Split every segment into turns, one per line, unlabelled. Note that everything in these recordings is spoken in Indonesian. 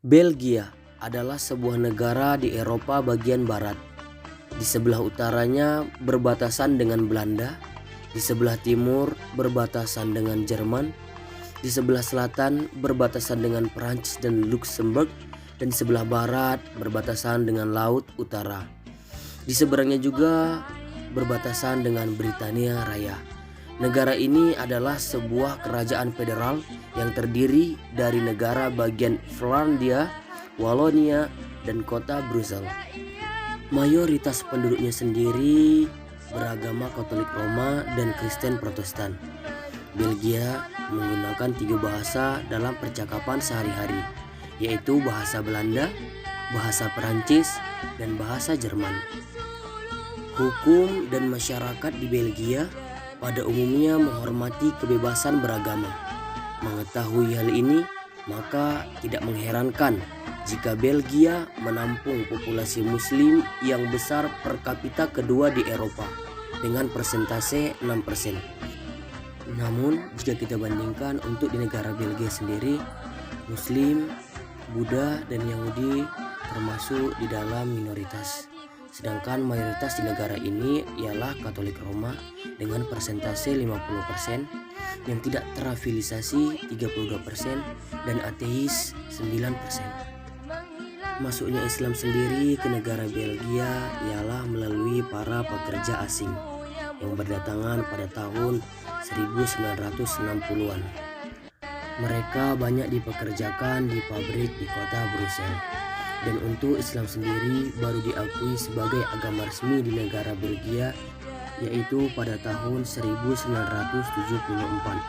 Belgia adalah sebuah negara di Eropa bagian barat. Di sebelah utaranya berbatasan dengan Belanda, di sebelah timur berbatasan dengan Jerman, di sebelah selatan berbatasan dengan Prancis dan Luxembourg, dan di sebelah barat berbatasan dengan Laut Utara. Di seberangnya juga berbatasan dengan Britania Raya. Negara ini adalah sebuah kerajaan federal yang terdiri dari negara bagian Flandia, Walonia, dan kota Brussels. Mayoritas penduduknya sendiri beragama Katolik Roma dan Kristen Protestan. Belgia menggunakan 3 bahasa dalam percakapan sehari-hari, yaitu bahasa Belanda, bahasa Perancis, dan bahasa Jerman. Hukum dan masyarakat di Belgia pada umumnya menghormati kebebasan beragama. Mengetahui hal ini, maka tidak mengherankan jika Belgia menampung populasi muslim yang besar per kapita kedua di Eropa dengan persentase 6%. Namun jika kita bandingkan untuk di negara Belgia sendiri, Muslim, Buddha, dan Yahudi termasuk di dalam minoritas. Sedangkan mayoritas di negara ini ialah Katolik Roma dengan persentase 50%, yang tidak terafiliasi 32%, dan ateis 9%. Masuknya Islam sendiri ke negara Belgia ialah melalui para pekerja asing yang berdatangan pada tahun 1960-an. Mereka banyak dipekerjakan di pabrik di kota Brussels. Dan untuk Islam sendiri baru diakui sebagai agama resmi di negara Belgia, yaitu pada tahun 1974.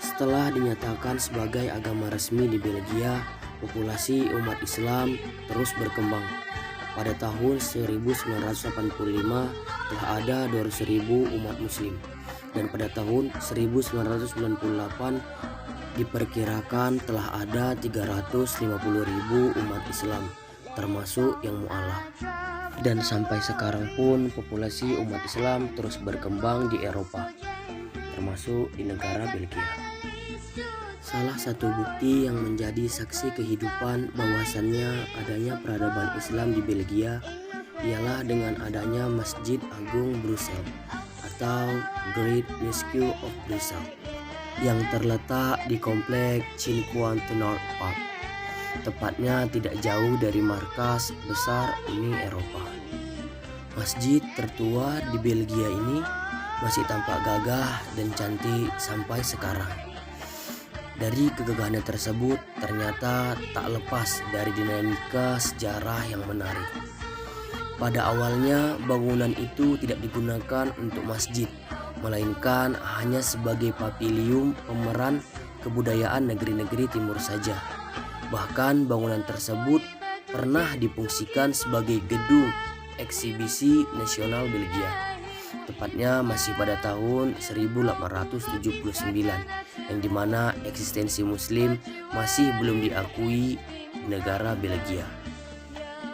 Setelah dinyatakan sebagai agama resmi di Belgia, populasi umat Islam terus berkembang. Pada tahun 1985 telah ada 200.000 umat Muslim, dan pada tahun 1998 diperkirakan telah ada 350.000 umat Islam, termasuk yang mu'alaf. Dan sampai sekarang pun populasi umat Islam terus berkembang di Eropa, termasuk di negara Belgia. Salah satu bukti yang menjadi saksi kehidupan bahwasannya adanya peradaban Islam di Belgia ialah dengan adanya Masjid Agung Brussels atau Great Mosque of Brussels yang terletak di komplek Cinquantenor Park, tepatnya tidak jauh dari markas besar Uni Eropa. Masjid tertua di Belgia ini masih tampak gagah dan cantik sampai sekarang. Dari kegagahannya tersebut ternyata tak lepas dari dinamika sejarah yang menarik. Pada awalnya bangunan itu tidak digunakan untuk masjid, melainkan hanya sebagai paviliun pemeran kebudayaan negeri-negeri timur saja. Bahkan bangunan tersebut pernah difungsikan sebagai gedung eksibisi nasional Belgia, tepatnya masih pada tahun 1879, yang dimana eksistensi Muslim masih belum diakui di negara Belgia.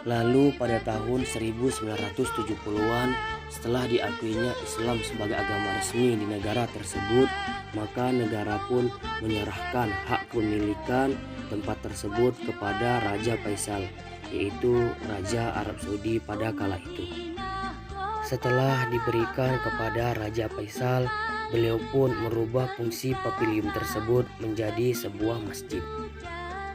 Lalu pada tahun 1970-an, setelah diakuinya Islam sebagai agama resmi di negara tersebut, maka negara pun menyerahkan hak kepemilikan tempat tersebut kepada Raja Faisal, yaitu Raja Arab Saudi pada kala itu. Setelah diberikan kepada Raja Faisal, beliau pun merubah fungsi paviliun tersebut menjadi sebuah masjid.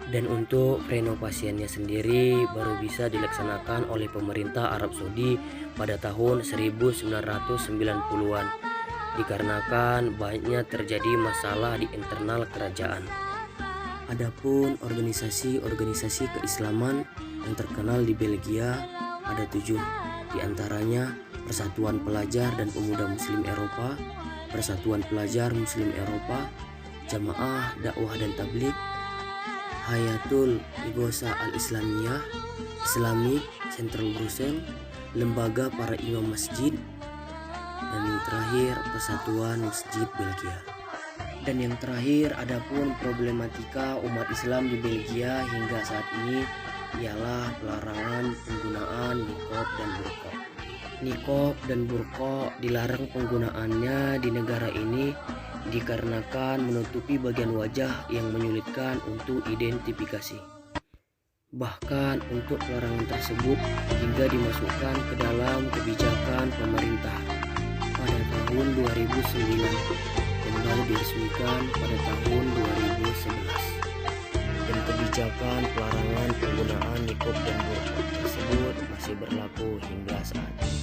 Dan untuk renovasiannya sendiri baru bisa dilaksanakan oleh pemerintah Arab Saudi pada tahun 1990-an, dikarenakan banyaknya terjadi masalah di internal kerajaan. Adapun organisasi-organisasi keislaman yang terkenal di Belgia ada 7, diantaranya Persatuan Pelajar dan Pemuda Muslim Eropa, Persatuan Pelajar Muslim Eropa, Jamaah Dakwah dan Tabligh, Hayatul Ighosa Al-Islamiyah, Islamic Central Brussels, Lembaga Para Imam Masjid, dan yang terakhir Persatuan Masjid Belgia. Dan yang terakhir, adapun problematika umat Islam di Belgia hingga saat ini ialah pelarangan penggunaan niqab dan burqa. Niqab dan burqa dilarang penggunaannya di negara ini dikarenakan menutupi bagian wajah yang menyulitkan untuk identifikasi. Bahkan untuk larangan tersebut hingga dimasukkan ke dalam kebijakan pemerintah pada tahun 2009 dan baru diresmikan pada tahun 2011. Dan kebijakan pelarangan penggunaan niqab dan burqa tersebut masih berlaku hingga saat ini.